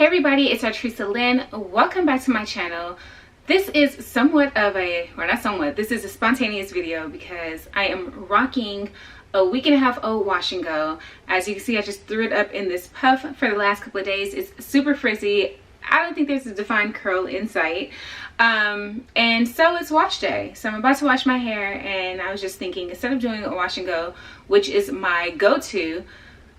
Hey everybody, it's Artrisa Lynn. Welcome back to my channel. This is somewhat of a, or not somewhat, this is a spontaneous video because I am rocking a week and a half old wash and go. As you can see, I just threw it up in this puff for the last couple of days. It's super frizzy. I don't think there's a defined curl in sight. And so it's wash day. So I'm about to wash my hair, and I was just thinking, instead of doing a wash and go, which is my go-to,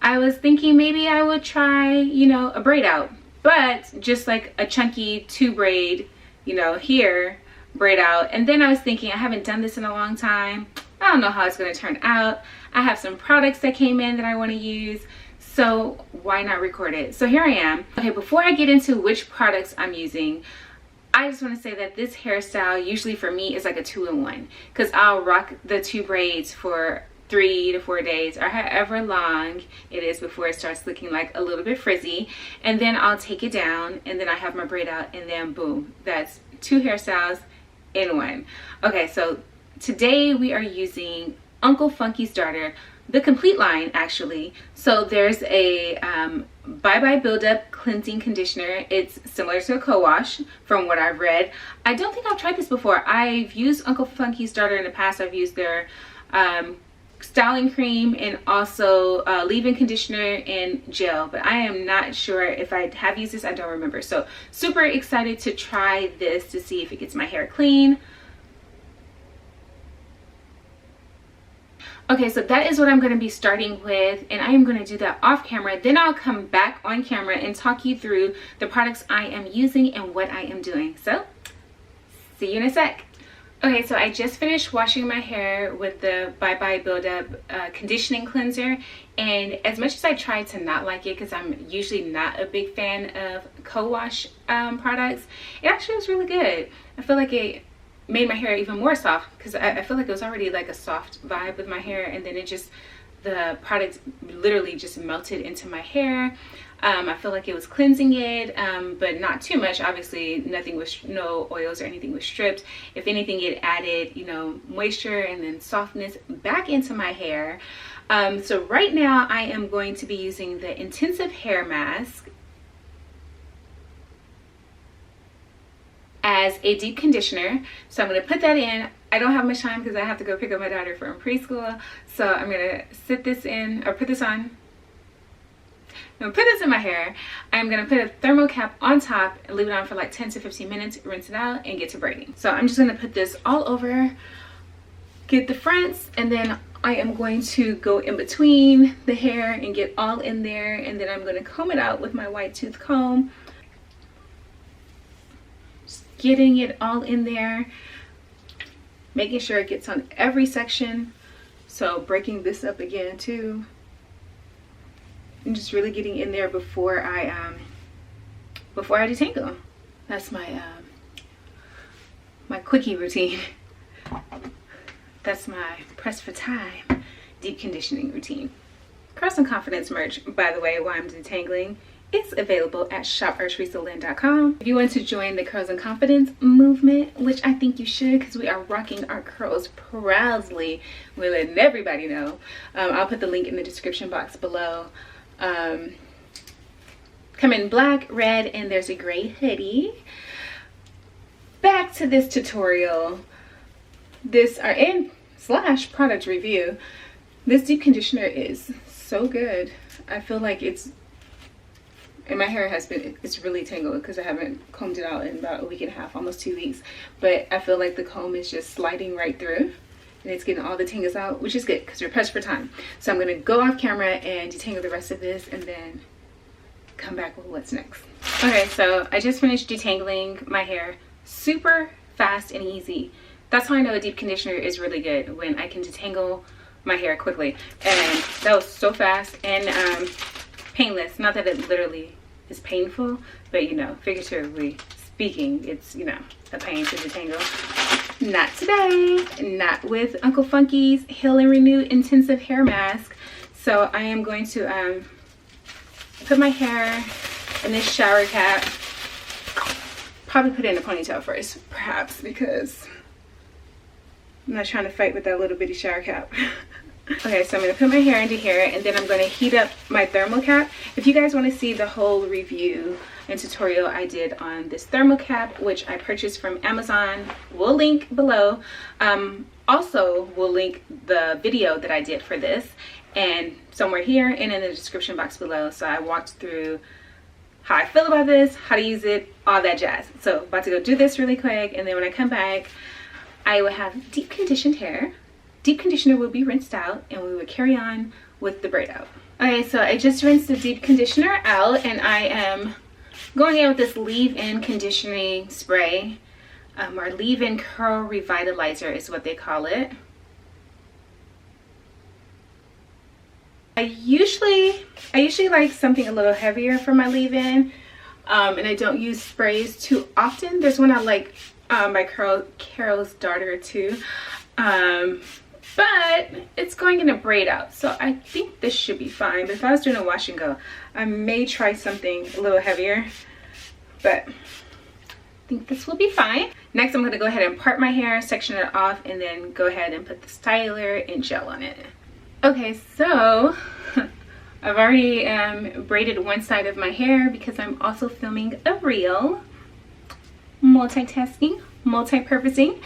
I was thinking maybe I would try, a braid out. But just like a chunky 2 braid, here, braid out. And then I was thinking, I haven't done this in a long time. I don't know how it's going to turn out. I have some products that came in that I want to use. So why not record it? So here I am. Okay, before I get into which products I'm using, I just want to say that this hairstyle usually for me is like a 2-in-1. Because I'll rock the 2 braids for 3 to 4 days or however long it is before it starts looking like a little bit frizzy, and then I'll take it down and then I have my braid out, and then boom, that's 2 hairstyles in one. Okay, so today we are using Uncle Funky's Starter, the complete line actually. So there's a Bye Bye Build Up cleansing conditioner. It's similar to a co-wash from what I've read. I don't think I've tried this before. I've used Uncle Funky's Starter in the past. I've used their styling cream and also leave-in conditioner and gel, but I am not sure if I have used this. I don't remember. So super excited to try this to see if it gets my hair clean. Okay, so that is what I'm going to be starting with, and I am going to do that off camera. Then I'll come back on camera and talk you through the products I am using and what I am doing. So see you in a sec. Okay, so I just finished washing my hair with the Bye Bye Build Up conditioning cleanser, and as much as I try to not like it because I'm usually not a big fan of co-wash products, it actually was really good. I feel like it made my hair even more soft because I feel like it was already like a soft vibe with my hair, and then the product literally just melted into my hair. I feel like it was cleansing it, but not too much. Obviously, no oils or anything was stripped. If anything, it added, moisture and then softness back into my hair. So right now, I am going to be using the Intensive Hair Mask as a deep conditioner. So I'm going to put that in. I don't have much time because I have to go pick up my daughter from preschool. So I'm going to sit this in, or put this on. I'm gonna put this in my hair. I'm gonna put a thermal cap on top and leave it on for like 10 to 15 minutes, rinse it out, and get to braiding. So I'm just gonna put this all over, get the fronts, and then I am going to go in between the hair and get all in there, and then I'm gonna comb it out with my white tooth comb. Just getting it all in there, making sure it gets on every section. So breaking this up again too. I'm just really getting in there before I detangle. That's my my quickie routine. That's my press for time deep conditioning routine. Curls and Confidence merch, by the way, while I'm detangling, it's available at shopartrisalyn.com. If you want to join the Curls and Confidence movement, which I think you should because we are rocking our curls proudly, we're letting everybody know. I'll put the link in the description box below. Come in black, red, and there's a gray hoodie. Back to this tutorial. This / product review. This deep conditioner is so good. I feel like it's my hair it's really tangled because I haven't combed it out in about a week and a half, almost 2 weeks. But I feel like the comb is just sliding right through, and it's getting all the tangles out, which is good because we're pressed for time. So I'm going to go off camera and detangle the rest of this and then come back with what's next. Okay, so I just finished detangling my hair. Super fast and easy. That's how I know a deep conditioner is really good, when I can detangle my hair quickly. And that was so fast and painless. Not that it literally is painful, but figuratively speaking, it's a pain to detangle. Not today, not with Uncle Funky's Heal and Renew Intensive Hair Mask. So I am going to put my hair in this shower cap. Probably put it in a ponytail first, perhaps, because I'm not trying to fight with that little bitty shower cap. Okay, so I'm going to put my hair into here, and then I'm going to heat up my thermal cap. If you guys want to see the whole review and tutorial I did on this thermal cap, which I purchased from Amazon, we'll link below. Also, we'll link the video that I did for this, and somewhere here and in the description box below. So I walked through how I feel about this, how to use it, all that jazz. So about to go do this really quick, and then when I come back, I will have deep conditioned hair. Deep conditioner will be rinsed out, and we will carry on with the braid out. Okay, so I just rinsed the deep conditioner out, and I am going in with this leave-in conditioning spray, or leave-in curl revitalizer is what they call it. I usually like something a little heavier for my leave-in, and I don't use sprays too often. There's one I like by Carol's daughter too, but it's going in a braid out, so I think this should be fine. But if I was doing a wash and go, I may try something a little heavier, but I think this will be fine. Next, I'm going to go ahead and part my hair, section it off, and then go ahead and put the styler and gel on it. Okay, so I've already braided one side of my hair because I'm also filming a reel. Multitasking, multi-purposing.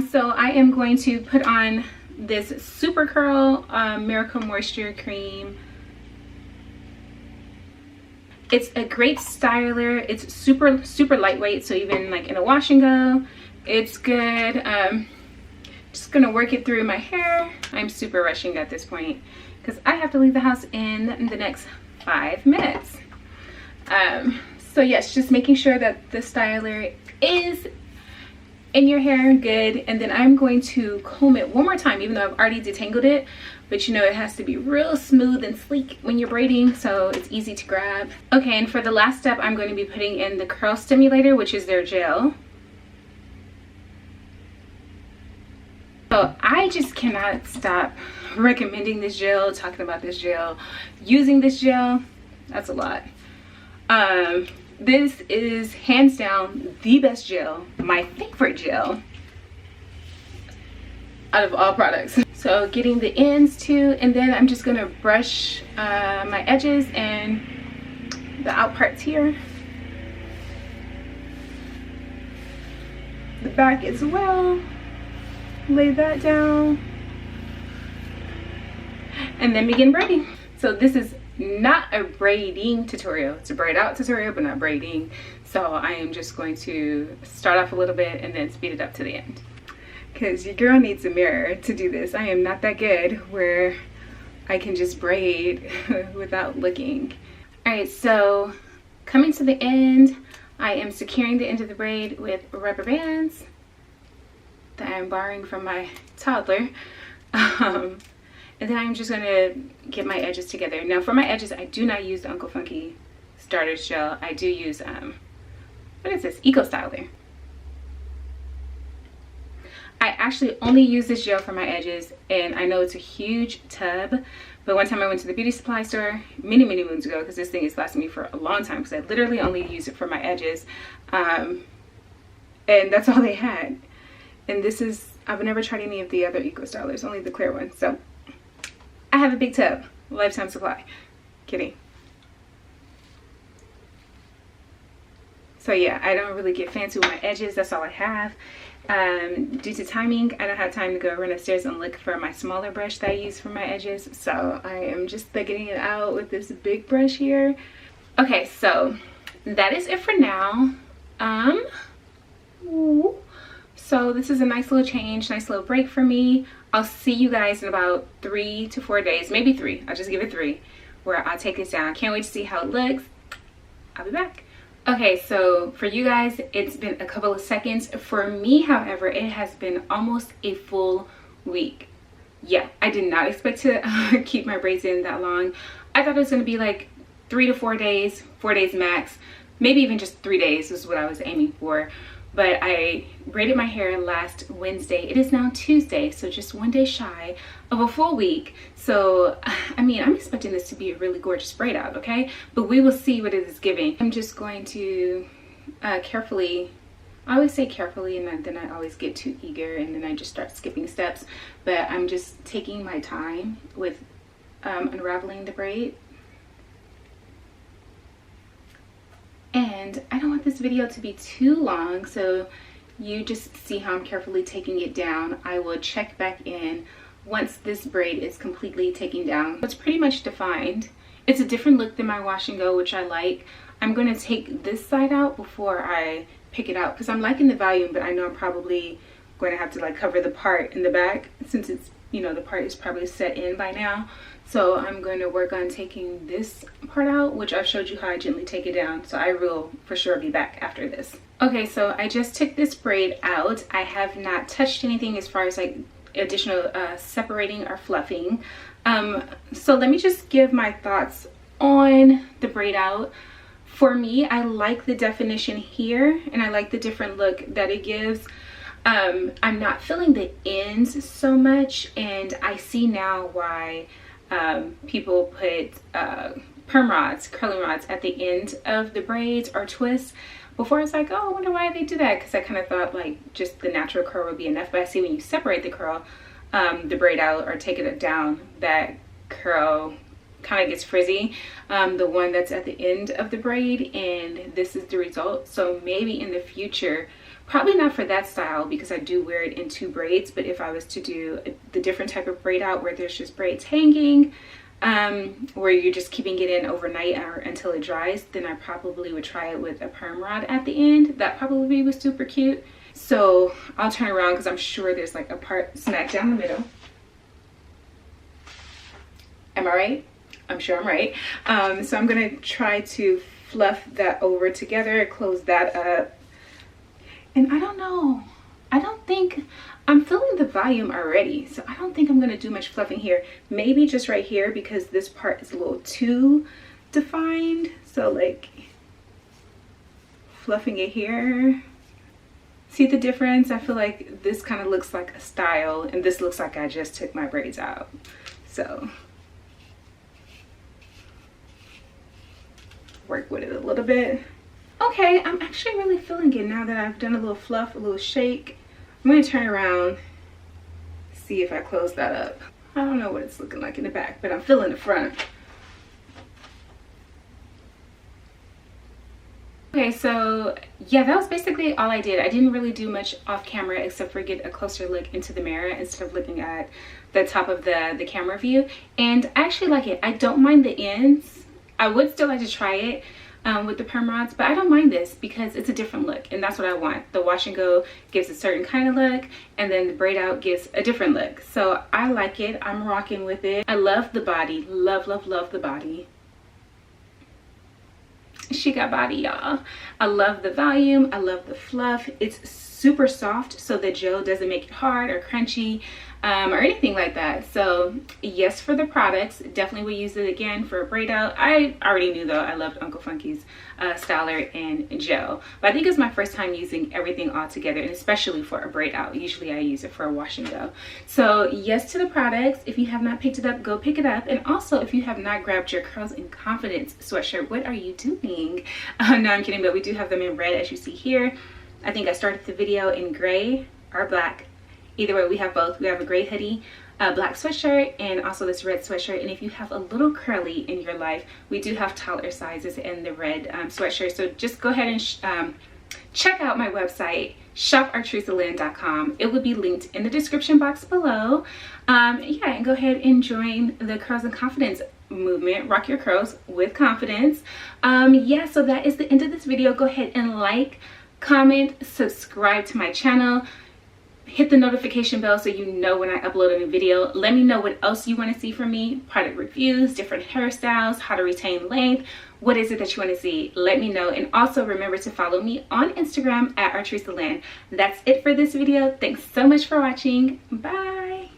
So I am going to put on this Super Curl Miracle Moisture Cream. It's a great styler. It's super lightweight, so even like in a wash and go, it's good. Just gonna work it through my hair. I'm super rushing at this point because I have to leave the house in the next 5 minutes. So yes, just making sure that the styler is in your hair good, and then I'm going to comb it one more time, even though I've already detangled it. But you know, it has to be real smooth and sleek when you're braiding, so it's easy to grab. Okay, and for the last step, I'm going to be putting in the curl stimulator, which is their gel. So I just cannot stop recommending this gel, talking about this gel, using this gel. That's a lot. This is hands down the best gel, my favorite gel out of all products. So getting the ends too, and then I'm just gonna brush my edges and the out parts here, the back as well. Lay that down and then begin braiding. So this is not a braiding tutorial, it's a braid out tutorial, but not braiding. So I am just going to start off a little bit and then speed it up to the end, because your girl needs a mirror to do this. I am not that good where I can just braid without looking. All right, so coming to the end, I am securing the end of the braid with rubber bands that I'm borrowing from my toddler. And then I'm just gonna get my edges together. Now for my edges, I do not use the Uncle Funky Starter's Gel. I do use, what is this? Eco Styler. I actually only use this gel for my edges, and I know it's a huge tub, but one time I went to the beauty supply store many moons ago, because this thing has lasted me for a long time, because I literally only use it for my edges, and that's all they had. And this is, I've never tried any of the other Eco Stylers, only the clear one. So I have a big tub, lifetime supply. Kidding. So yeah, I don't really get fancy with my edges. That's all I have. Due to timing, I don't have time to go run upstairs and look for my smaller brush that I use for my edges. So I am just thugging it out with this big brush here. Okay, so that is it for now. So this is a nice little change, nice little break for me. I'll see you guys in about 3 to 4 days, maybe 3. I'll just give it 3, where I'll take this down. Can't wait to see how it looks. I'll be back. Okay, so for you guys, it's been a couple of seconds. For me, however, it has been almost a full week. Yeah, I did not expect to keep my braids in that long. I thought it was going to be like 3 to 4 days, 4 days max, maybe even just 3 days is what I was aiming for. But I braided my hair last Wednesday. It is now Tuesday, so just 1 day shy of a full week. So, I mean, I'm expecting this to be a really gorgeous braid out, okay? But we will see what it is giving. I'm just going to carefully I always say carefully, and then I always get too eager and then I just start skipping steps. But I'm just taking my time with unraveling the braid. And I don't want this video to be too long, so you just see how I'm carefully taking it down. I will check back in once this braid is completely taken down. It's pretty much defined. It's a different look than my wash and go, which I like. I'm going to take this side out before I pick it out because I'm liking the volume, but I know I'm probably going to have to like cover the part in the back since it's, you know, the part is probably set in by now. So I'm going to work on taking this part out, which I've showed you how I gently take it down. So I will for sure be back after this. Okay, so I just took this braid out. I have not touched anything as far as like additional separating or fluffing. So let me just give my thoughts on the braid out. For me, I like the definition here and I like the different look that it gives. I'm not feeling the ends so much, and I see now why people put perm rods, curling rods at the end of the braids or twists. Before I was like, oh, I wonder why they do that, because I kind of thought like just the natural curl would be enough. But I see when you separate the curl, the braid out or take it down, that curl kind of gets frizzy, the one that's at the end of the braid, and this is the result. So maybe in the future, probably not for that style because I do wear it in 2 braids, but if I was to do the different type of braid out where there's just braids hanging, where you're just keeping it in overnight or until it dries, then I probably would try it with a perm rod at the end. That probably was super cute. So I'll turn around because I'm sure there's like a part smack down the middle. Am I right? I'm sure I'm right. So I'm gonna try to fluff that over together, close that up. And I don't know, I don't think, I'm feeling the volume already, so I don't think I'm gonna do much fluffing here. Maybe just right here because this part is a little too defined. So like fluffing it here. See the difference? I feel like this kind of looks like a style and this looks like I just took my braids out. So work with it a little bit. Okay, I'm actually really feeling it now that I've done a little fluff, a little shake. I'm going to turn around, see if I close that up. I don't know what it's looking like in the back, but I'm feeling the front. Okay, so yeah, that was basically all I did. I didn't really do much off camera except for get a closer look into the mirror instead of looking at the top of the camera view. And I actually like it. I don't mind the ends. I would still like to try it with the perm rods, but I don't mind this because it's a different look and that's what I want. The wash and go gives a certain kind of look and then the braid out gives a different look. So I like it. I'm rocking with it. I love the body. Love, love, love the body. She got body, y'all. I love the volume. I love the fluff. It's super soft, so the gel doesn't make it hard or crunchy or anything like that. So yes, for the products, definitely will use it again for a braid out. I already knew though I loved Uncle Funky's styler and gel, but I think it's my first time using everything all together, and especially for a braid out. Usually I use it for a wash and go. So yes to the products. If you have not picked it up, go pick it up. And also if you have not grabbed your Curls and Confidence sweatshirt, what are you doing? No, I'm kidding, but we do have them in red as you see here. I think I started the video in gray or black. Either way, we have both. We have a gray hoodie, a black sweatshirt, and also this red sweatshirt. And if you have a little curly in your life, we do have taller sizes in the red sweatshirt. So just go ahead and check out my website, shopartrusaland.com. It will be linked in the description box below. Yeah, and go ahead and join the Curls and Confidence movement. Rock your curls with confidence. Yeah, so that is the end of this video. Go ahead and like, comment, subscribe to my channel. Hit the notification bell so you know when I upload a new video. Let me know what else you want to see from me. Product reviews, different hairstyles, how to retain length. What is it that you want to see? Let me know. And also remember to follow me on Instagram at ArtrusaLand. That's it for this video. Thanks so much for watching. Bye.